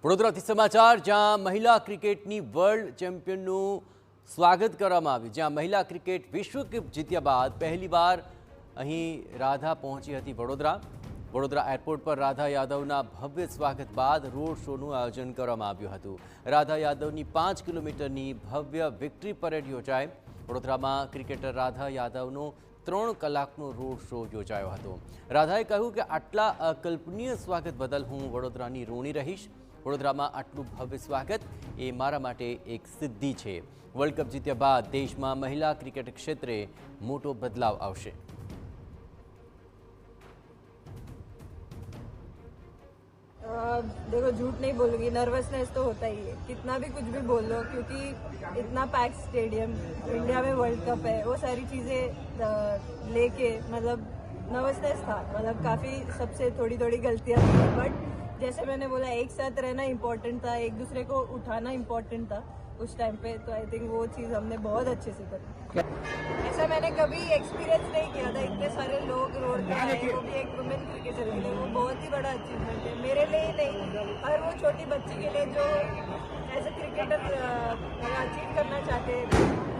વડોદરાથી સમાચાર, જ્યાં મહિલા ક્રિકેટની વર્લ્ડ ચેમ્પિયનનું સ્વાગત કરવામાં આવ્યું। જ્યાં મહિલા ક્રિકેટ વિશ્વ કપ જીત્યા બાદ પહેલીવાર અહીં રાધા પહોંચી હતી વડોદરા એરપોર્ટ પર રાધા યાદવના ભવ્ય સ્વાગત બાદ રોડ શોનું આયોજન કરવામાં આવ્યું હતું। રાધા યાદવની 5 કિલોમીટરની ભવ્ય વિક્ટરી પરેડ યોજાઈ। વડોદરામાં ક્રિકેટર રાધા યાદવનો 3 કલાકનો રોડ શો યોજાયો હતો। રાધાએ કહ્યું કે આટલા અકલ્પનીય સ્વાગત બદલ હું વડોદરાની ઋણી રહીશ। વડોદરામાં આટલું ભવ્ય સ્વાગત એ મારા માટે એક સિદ્ધિ છે। વર્લ્ડ કપ જીત્યા બાદ દેશમાં મહિલા ક્રિકેટ ક્ષેત્રે મોટો બદલાવ આવશે। देखो, झूठ नहीं बोलूंगी, नर्वसनेस तो होता ही है, कितना भी कुछ भी बोल लो, क्योंकि इतना पैक स्टेडियम, इंडिया में वर्ल्ड कप है, वो सारी चीजें लेके मतलब नर्वसनेस था। मतलब काफी सबसे थोड़ी थोड़ी गलतियां थी, बट जैसे मैंने बोला, एक साथ रहना इम्पोर्टेंट था, एक दूसरे को उठाना इम्पोर्टेंट था उस टाइम पे। तो आई थिंक वो चीज हमने बहुत अच्छे से करी। ऐसा मैंने कभी एक्सपीरियंस नहीं किया था, इतने सारे लोग रोड पे आए, वो भी एक वुमेन क्रिकेटर के लिए, वो बहुत ही बड़ा अचीवमेंट है, मेरे लिए ही नहीं, हर वो छोटी बच्ची के लिए जो एज ए क्रिकेटर अचीव करना चाहते हैं।